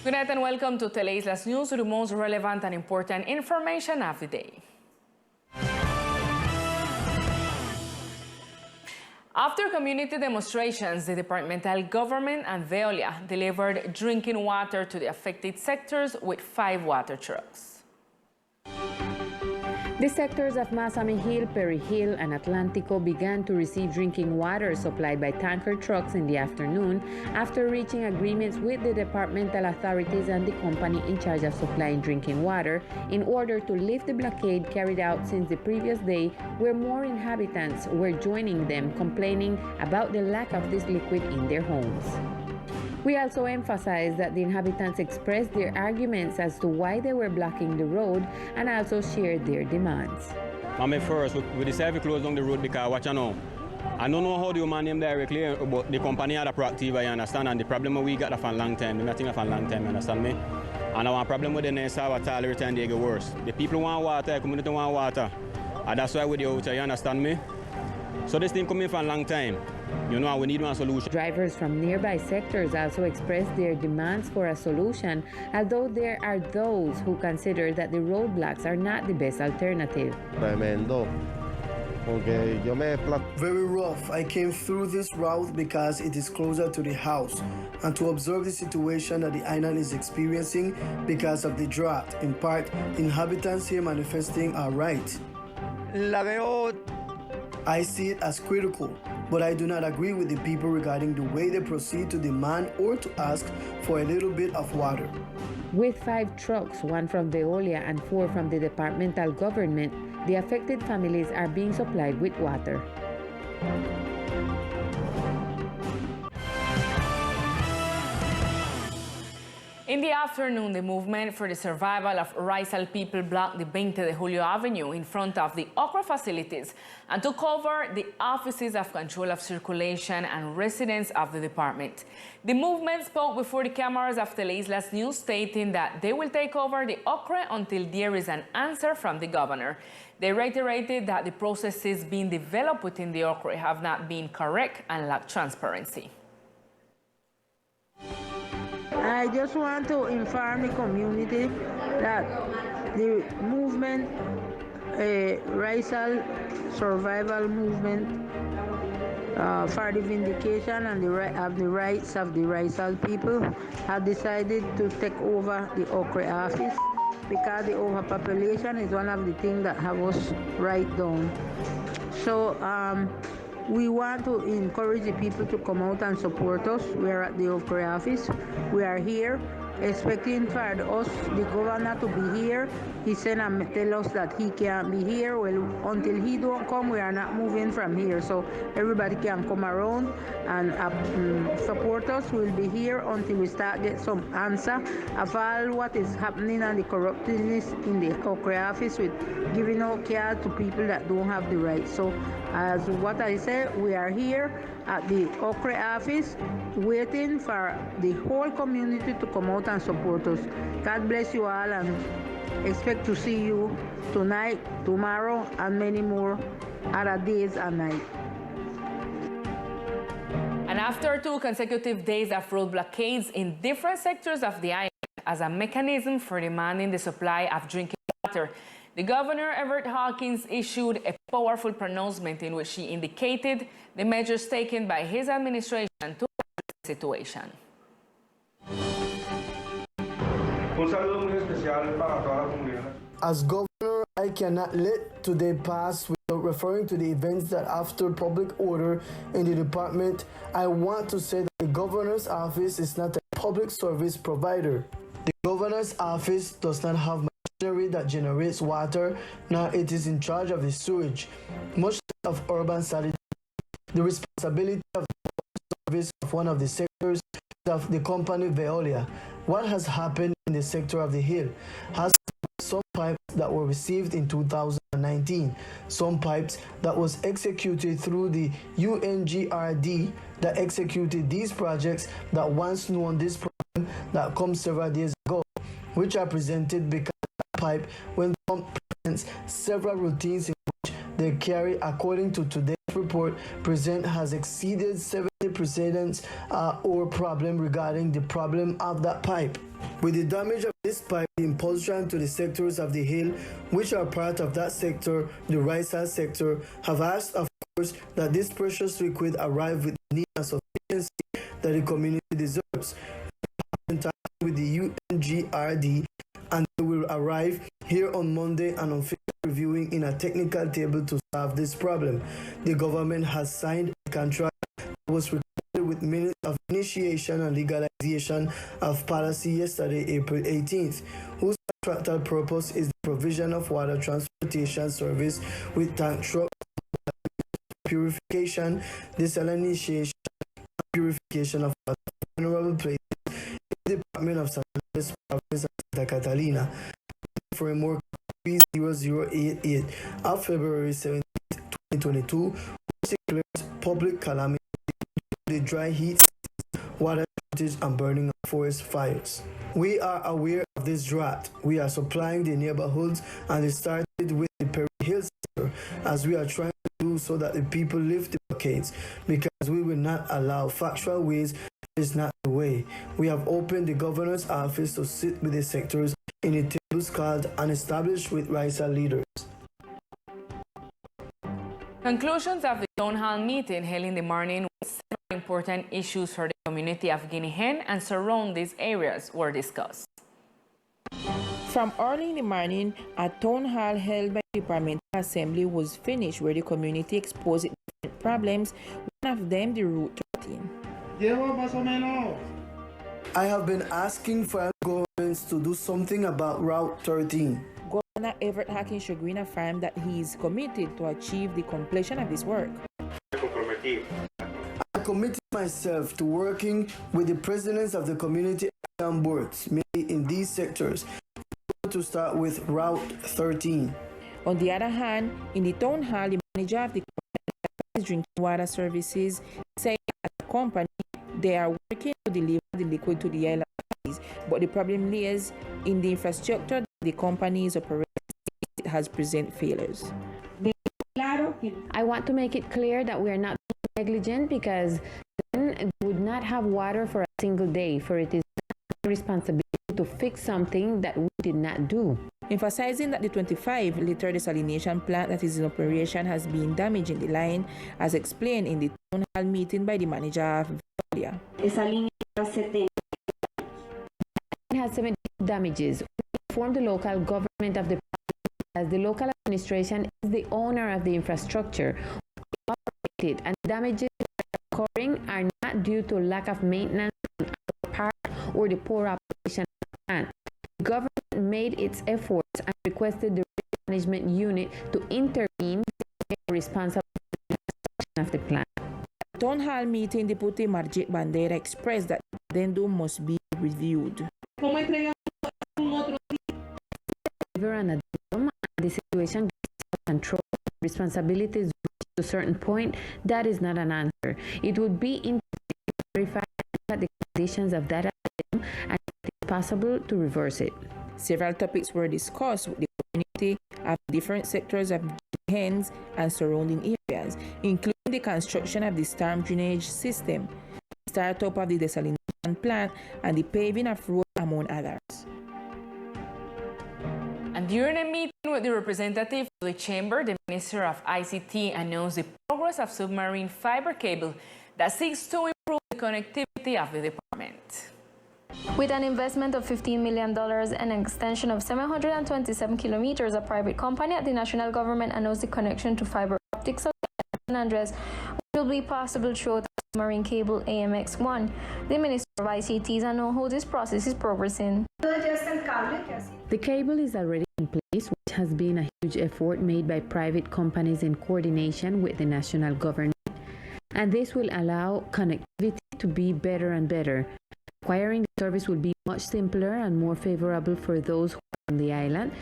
Good night and welcome to Teleislas News with the most relevant and important information of the day. After community demonstrations, the departmental government and Veolia delivered drinking water to the affected sectors with 5 water trucks. The sectors of Masami Hill, Perry Hill, and Atlantico began to receive drinking water supplied by tanker trucks in the afternoon after reaching agreements with the departmental authorities and the company in charge of supplying drinking water in order to lift the blockade carried out since the previous day, where more inhabitants were joining them, complaining about the lack of this liquid in their homes. We also emphasized that the inhabitants expressed their arguments as to why they were blocking the road and also shared their demands. First, we decided to close down the road because, watch now, I don't know how the human name directly, but the company had a proactive, I understand, and the problem we got for a long time, the thing for a long time, you understand me? And our problem with the next hour, every time they get worse. The people want water, the community want water, and that's why we're out here, you understand me? So this thing coming for a long time. You know, we need one solution. Drivers from nearby sectors also expressed their demands for a solution, although there are those who consider that the roadblocks are not the best alternative. Tremendo. Okay, very rough. I came through this route because it is closer to the house and to observe the situation that the island is experiencing because of the drought. In part, inhabitants here manifesting are right. I see it as critical, but I do not agree with the people regarding the way they proceed to demand or to ask for a little bit of water. With 5 trucks, 1 from Veolia and 4 from the departmental government, the affected families are being supplied with water. In the afternoon, the movement for the survival of Raizal people blocked the 20 de Julio Avenue in front of the Okra facilities and took over the offices of control of circulation and residence of the department. The movement spoke before the cameras of Teleislas News, stating that they will take over the Okra until there is an answer from the governor. They reiterated that the processes being developed within the Okra have not been correct and lack transparency. I just want to inform the community that the movement, Raizal survival movement for the vindication and of the rights of the Raizal people, have decided to take over the Okra office because the overpopulation is one of the things that have us right down. So we want to encourage the people to come out and support us. We are at the Okra office. We are here expecting for us, the governor, to be here. He sent and tell us that he can't be here. Well, until he don't come, we are not moving from here. So everybody can come around and support us. We'll be here until we start get some answer of all what is happening and the corruptness in the Okra office with giving out care to people that don't have the right. So as what I said, we are here at the Okra office waiting for the whole community to come out and support us. God bless you all, and expect to see you tonight, tomorrow, and many more other days and nights. And after 2 consecutive days of road blockades in different sectors of the island as a mechanism for demanding the supply of drinking water, the Governor Everett Hawkins issued a powerful pronouncement in which he indicated the measures taken by his administration to address the situation. As governor, I cannot let today pass without referring to the events that after public order in the department, I want to say that the governor's office is not a public service provider. The governor's office does not have machinery that generates water, nor it is in charge of the sewage, much of urban sanitation. The responsibility of the service of one of the sectors of the company Veolia. What has happened in the sector of the Hill has some pipes that were received in 2019, some pipes that was executed through the UNGRD that executed these projects that once knew on this problem that comes several days ago, which are presented because the pipe when pumped presents several routines in which they carry, according to today's report, present has exceeded 70 precedents or problem regarding the problem of that pipe. With the damage of this pipe, the impulsion to the sectors of the hill, which are part of that sector, the Raisal sector, have asked, of course, that this precious liquid arrive with the need and sufficiency that the community deserves. In touch with the UNGRD, and they will arrive here on Monday and officially reviewing in a technical table to solve this problem. The government has signed a contract that was recorded with minutes of initiation and legalization of policy yesterday, April 18th, whose contractual purpose is the provision of water transportation service with tank trucks, purification, desalination, and purification of water for vulnerable places in the Department of San Andres Province of Santa Catalina. Framework 3088 of February 17, 2022, which declares public calamity due to the dry heat, water shortage, and burning of forest fires. We are aware of this drought. We are supplying the neighborhoods, and it started with the Perry Hill sector, as we are trying to do so that the people lift the blockades, because we will not allow factual ways. Is not the way. We have opened the governor's office to sit with the sectors in the tables called and established with Raisal leaders. Conclusions of the town hall meeting held in the morning with several important issues for the community of Guinea Hen and surrounding areas were discussed. From early in the morning, a town hall held by the Departmental Assembly was finished where the community exposed different problems, one of them the Route 13. I have been asking for governments to do something about Route 13. Governor Everett Hawkins Shogreen affirmed that he is committed to achieve the completion of this work. I committed myself to working with the presidents of the community action boards, mainly in these sectors, to start with Route 13. On the other hand, in the town hall, the manager of the drinking water services said that the company they are working to deliver the liquid to the island, but the problem lies in the infrastructure that the company is operating. It has present failures. I want to make it clear that we are not negligent, because then we would not have water for a single day, for it is our responsibility to fix something that we did not do. Emphasizing that the 25-liter desalination plant that is in operation has been damaged in the line, as explained in the town hall meeting by the manager of Valia. It has 70 damages. We informed the local government of the property, as the local administration is the owner of the infrastructure, and damages occurring are not due to lack of maintenance on our part or the poor operation of the plant. The government made its efforts and requested the management unit to intervene responsible for the construction of the plant. At the town hall meeting, Deputy Marjit Bandera expressed that the addendum must be reviewed. The situation gets control, responsibilities to a certain point. That is not an answer. It would be interesting to verify the conditions of that addendum and if it is possible to reverse it. Several topics were discussed with the community of different sectors of Hens and surrounding areas, including the construction of the storm drainage system, the startup of the desalination plant, and the paving of roads, among others. And during a meeting with the representative of the chamber, the Minister of ICT announced the progress of submarine fiber cable that seeks to improve the connectivity of the department. With an investment of $15 million and an extension of 727 kilometers, a private company at the national government announced the connection to fiber optics of San Andres, which will be possible through the submarine cable AMX-1. The Minister of ICT knows how this process is progressing. The cable is already in place, which has been a huge effort made by private companies in coordination with the national government, and this will allow connectivity to be better and better. Acquiring the service will be much simpler and more favorable for those who are on the island.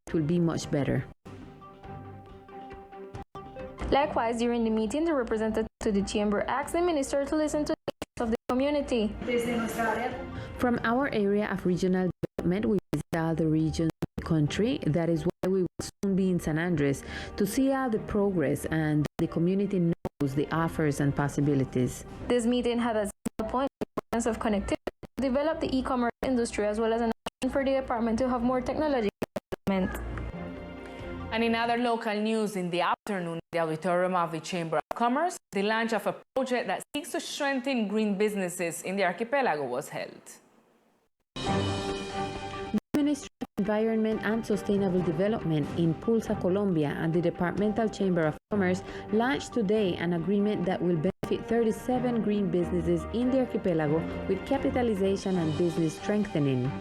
It will be much better. Likewise, during the meeting, the representative to the chamber asked the minister to listen to the issues of the community. From our area of regional development, we visit all the regions of the country. That is why we will soon be in San Andres to see all the progress, and the community knows the offers and possibilities. This meeting had as a point the importance of connectivity develop the e-commerce industry as well as an option for the department to have more technology development. And in other local news, in the afternoon, the auditorium of the Chamber of Commerce, the launch of a project that seeks to strengthen green businesses in the archipelago was held. The Ministry of Environment and Sustainable Development in Pulsa, Colombia, and the Departmental Chamber of Commerce launched today an agreement that will benefit 37 green businesses in the archipelago with capitalization and business strengthening.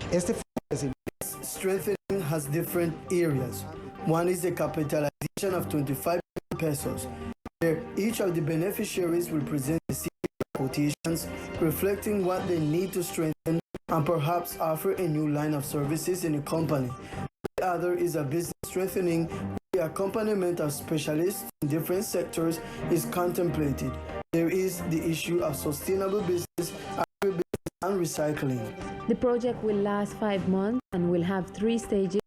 Strengthening has different areas. One is the capitalization of 25 billion pesos, where each of the beneficiaries will present a series of quotations reflecting what they need to strengthen and perhaps offer a new line of services in the company. The other is a business strengthening, where the accompaniment of specialists in different sectors is contemplated. There is the issue of sustainable business, agribusiness, and recycling. The project will last 5 months and will have 3 stages: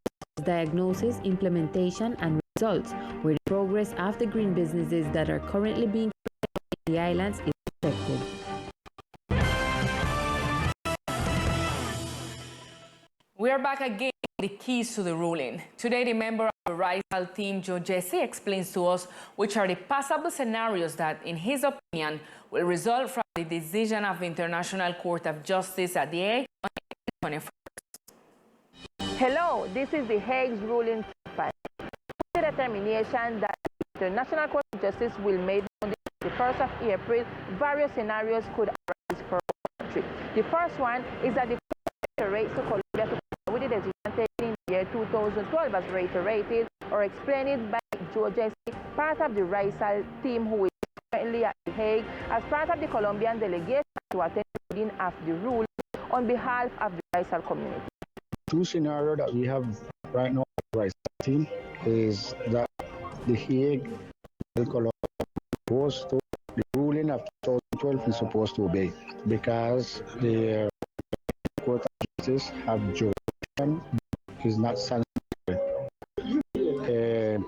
diagnosis, implementation, and results, where the progress of the green businesses that are currently being created in the islands is expected. We are back again with the keys to the ruling. Today, the member of the RISAL team, Joe Jesse, explains to us which are the possible scenarios that, in his opinion, will result from the decision of the International Court of Justice at The Hague on April 21st. Hello, this is The Hague's ruling part. The determination that the International Court of Justice will make on the 1st of April, various scenarios could arise for our country. The first one is that the court rates to Colombia to comply with the decision taken in the year 2012 as reiterated or explained by Joe Jesse, part of the RISAL team who is currently at The Hague as part of the Colombian delegation to attend the reading of the ruling on behalf of the RISAL community. Two scenarios that we have right now at the RISAL team is that The Hague, Colombia, supposed to, the ruling of 2012 is supposed to obey because the Court of Justice have jurisdiction is not sanctioned.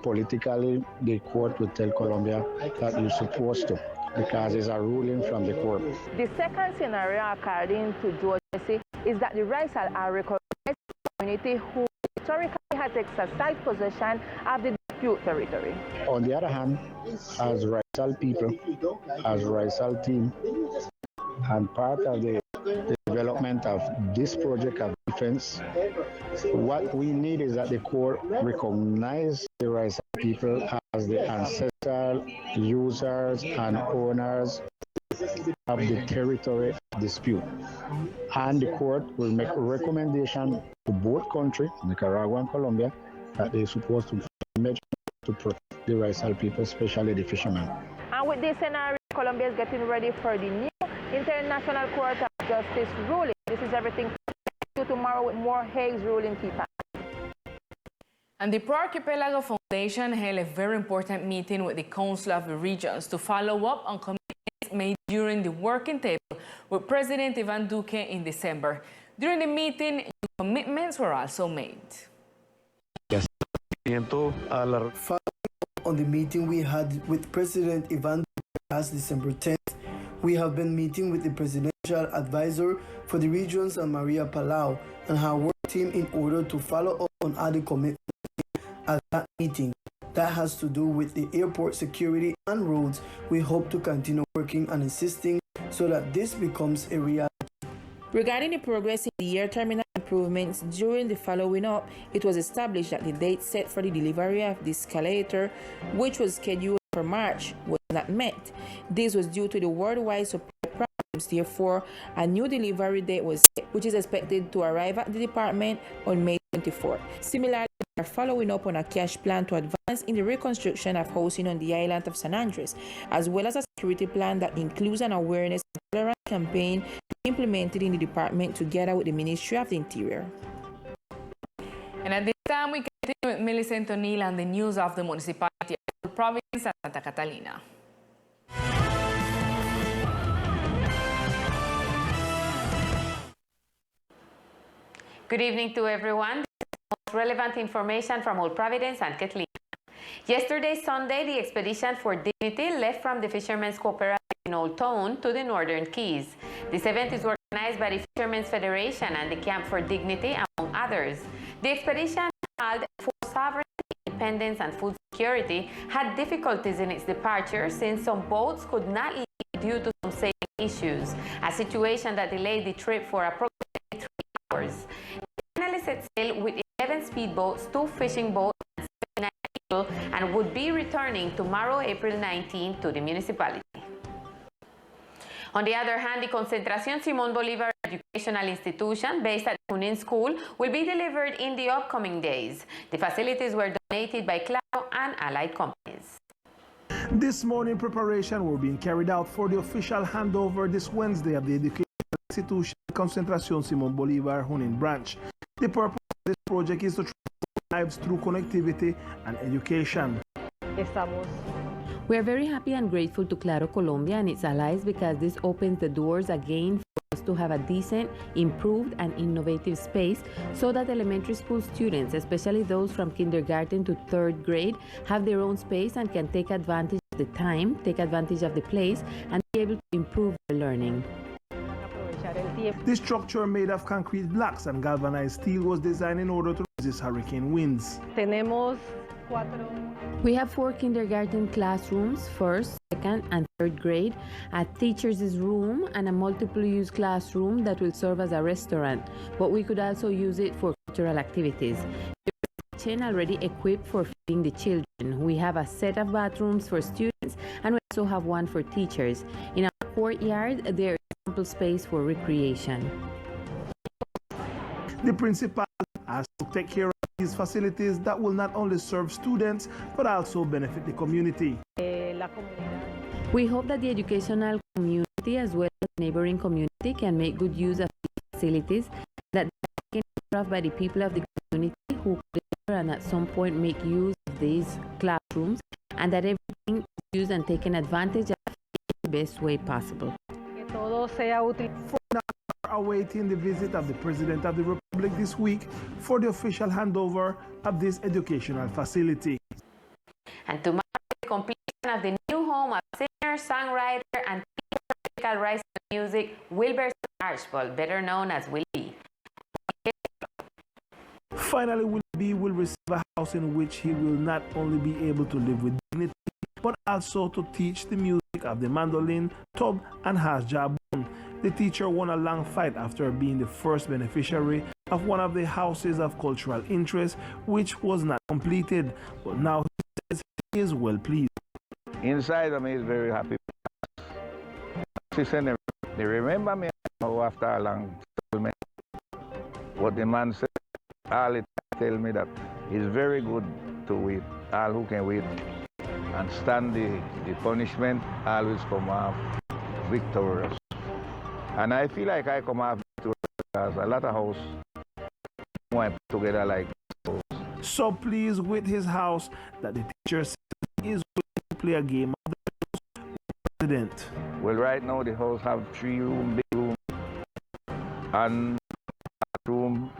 Politically, the court will tell Colombia that you're supposed to because it's a ruling from the court. The second scenario, according to Joe Jesse, is that the RISAL are recognized community who historically has exercised possession of the dispute territory. On the other hand, as RISAL people, as RISAL team, and part of the development of this project of defense, what we need is that the court recognize the RISAL people as the ancestral users and owners of the territory dispute. And the court will make a recommendation to both countries, Nicaragua and Colombia, that they're supposed to measure to protect the RISAL people, especially the fishermen. And with this scenario, Colombia is getting ready for the new International Court of Justice ruling. This is everything. See you tomorrow with more Hague's ruling keeper. And the Pro Archipelago Foundation held a very important meeting with the Council of the Regions to follow up on commitments made during the working table with President Iván Duque in December. During the meeting, new commitments were also made. Following on the meeting we had with President Iván Duque last December 10th, we have been meeting with the Presidential Advisor for the Regions and Maria Palau and her work team in order to follow up on other commitments at that meeting. That has to do with the airport security and roads. We hope to continue working and insisting so that this becomes a reality. Regarding the progress in the air terminal improvements during the following up, it was established that the date set for the delivery of the escalator, which was scheduled for March, was not met. This was due to the worldwide supply problems. Therefore, a new delivery date was set, which is expected to arrive at the department on May 24th. Similarly, we are following up on a cash plan to advance in the reconstruction of housing on the island of San Andres, as well as a security plan that includes an awareness and tolerance campaign implemented in the department together with the Ministry of the Interior. And at this time, we continue with Millicent O'Neill and the news of the municipality of Providence and Santa Catalina. Good evening to everyone. This is the most relevant information from Old Providence and Catalina. Yesterday, Sunday, the Expedition for Dignity left from the Fishermen's Cooperative in Old Town to the Northern Keys. This event is organized organized by the Fishermen's Federation and the Camp for Dignity, among others. The expedition called for sovereignty, independence, and food security had difficulties in its departure since some boats could not leave due to some safety issues, a situation that delayed the trip for approximately 3 hours. They finally set sail with 11 speedboats, 2 fishing boats, and 79 people, and would be returning tomorrow, April 19, to the municipality. On the other hand, the Concentración Simón Bolívar Educational Institution, based at Junín School, will be delivered in the upcoming days. The facilities were donated by Claro and allied companies. This morning, preparation were being carried out for the official handover this Wednesday of the Educational Institution Concentración Simón Bolívar Junín branch. The purpose of this project is to transform lives through connectivity and education. We are very happy and grateful to Claro Colombia and its allies because this opens the doors again for us to have a decent, improved, and innovative space so that elementary school students, especially those from kindergarten to 3rd grade, have their own space and can take advantage of the time, take advantage of the place, and be able to improve their learning. This structure made of concrete blocks and galvanized steel was designed in order to resist hurricane winds. We have 4 kindergarten classrooms, 1st, 2nd, and 3rd grade, a teacher's room, and a multiple-use classroom that will serve as a restaurant, but we could also use it for cultural activities. The kitchen already equipped for feeding the children. We have a set of bathrooms for students, and we also have one for teachers. In our courtyard, there is ample space for recreation. The principal has to take care of these facilities that will not only serve students but also benefit the community. We hope that the educational community as well as the neighboring community can make good use of these facilities that are taken care of by the people of the community who could and at some point make use of these classrooms, and that everything is used and taken advantage of in the best way possible. For now, we are awaiting the visit of the President of the Republic this week for the official handover of this educational facility. And tomorrow, the completion of the new home of singer, songwriter, and theatrical writer of music, Wilberson Archibald, better known as Will B. Finally, Will B will receive a house in which he will not only be able to live with dignity, but also to teach the music of the mandolin, tub, and hasjabun. The teacher won a long fight after being the first beneficiary of one of the houses of cultural interest, which was not completed, but now he says he is well pleased. Inside of me is very happy. They remember me after a long settlement. What the man said, all it tell me that it's very good to wait, all who can wait and stand the punishment always come off victorious. And I feel like I come off victorious because a lot of house went together like this. So pleased with his house that the teacher says he is willing to play a game of the house with the president. Well, right now the house have 3 rooms, big room, and room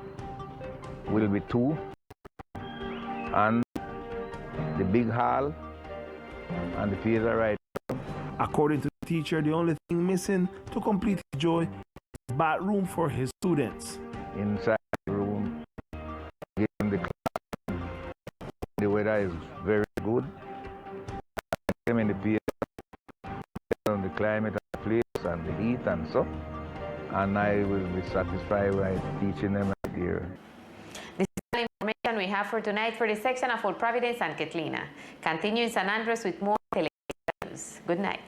will be 2, and the big hall and the theater right. According to the teacher, the only thing missing to complete his joy is a bathroom for his students. Inside the room, given the class, the weather is very good. I came in the theater on the climate of the place and the heat and so, and I will be satisfied by teaching them right here. This is all information we have for tonight for the section of Old Providence and Ketlina. Continue in San Andres with more Teleislas news. Good night.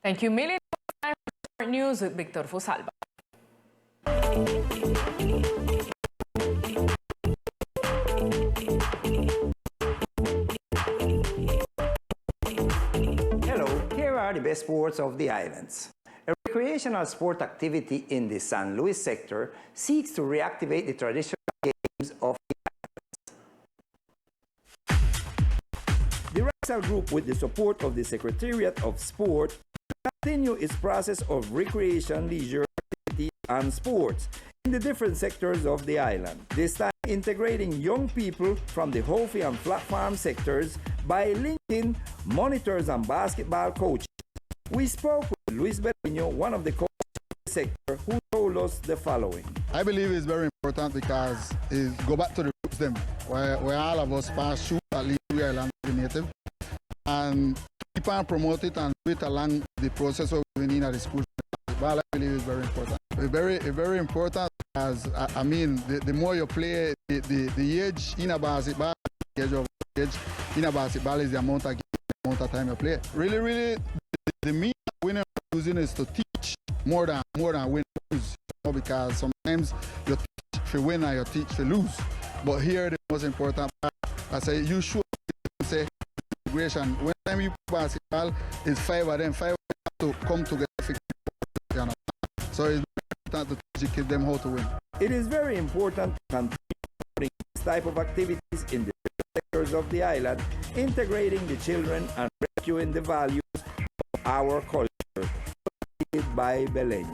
Thank you, Millie. Time for Sport News with Victor Fusalva. Hello, here are the best sports of the islands. A recreational sport activity in the San Luis sector seeks to reactivate the traditional games of the islands. The Raxal Group, with the support of the Secretariat of Sport, continue its process of recreation, leisure, activity, and sports in the different sectors of the island. This time integrating young people from the Hofi and Flat Farm sectors by linking monitors and basketball coaches. We spoke with Luis Berreño, one of the coaches of the sector who told us the following. I believe it's very important because it go back to the roots them, where all of us pass through, at least we are language native, and keep on promote it and do it along the process of winning at the school. Ball, I believe is very important. Very important as I mean, the more you play, the age in a basketball, the age of age in a basketball is the amount of time you play. Really, the mean of winning and losing is to teach more than win and lose. Because sometimes you teach to win and you teach to lose. But here the most important part, I say you should say integration. When time you play basketball, it's five of them have to come together. So it's important to teach them how to win. It is very important to continue supporting this type of activities in the sectors of the island, integrating the children and rescuing the values of our culture, created by Belen.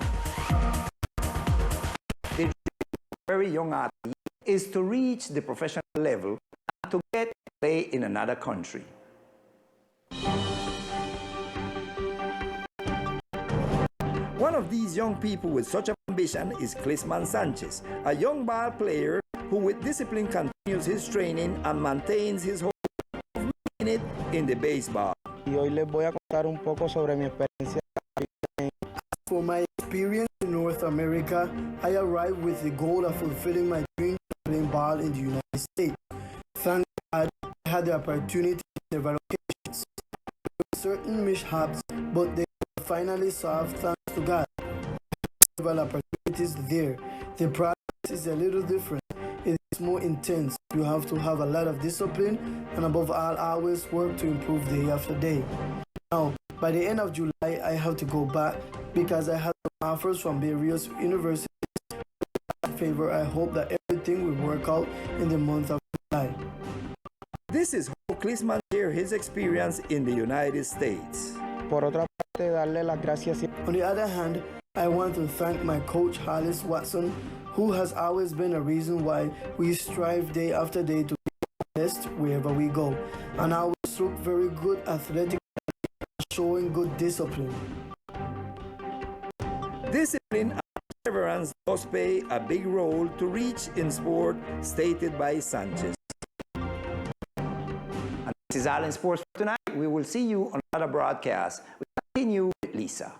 The dream of a very young athlete is to reach the professional level and to get to play in another country. One of these young people with such ambition is Clisman Sanchez, a young ball player who with discipline continues his training and maintains his hope of making it in the baseball. Y hoy les voy a contar un poco sobre mi experiencia. For my experience in North America, I arrived with the goal of fulfilling my dream of playing ball in the United States. Thank God I had the opportunity in several occasions. There were certain mishaps, but they were finally solved thanks to God. Several opportunities there. The process is a little different. It is more intense. You have to have a lot of discipline and above all always work to improve day after day. Now, by the end of July, I have to go back because I have some offers from various universities. In favor, I hope that everything will work out in the month of July. This is how Clisman shared his experience in the United States. Por otra parte, darle las gracias. On the other hand, I want to thank my coach, Hollis Watson, who has always been a reason why we strive day after day to be best wherever we go. And I always look very good athletic, showing good discipline. Discipline and perseverance does play a big role to reach in sport, stated by Sanchez. And this is all in sports for tonight. We will see you on another broadcast. We continue with Lisa.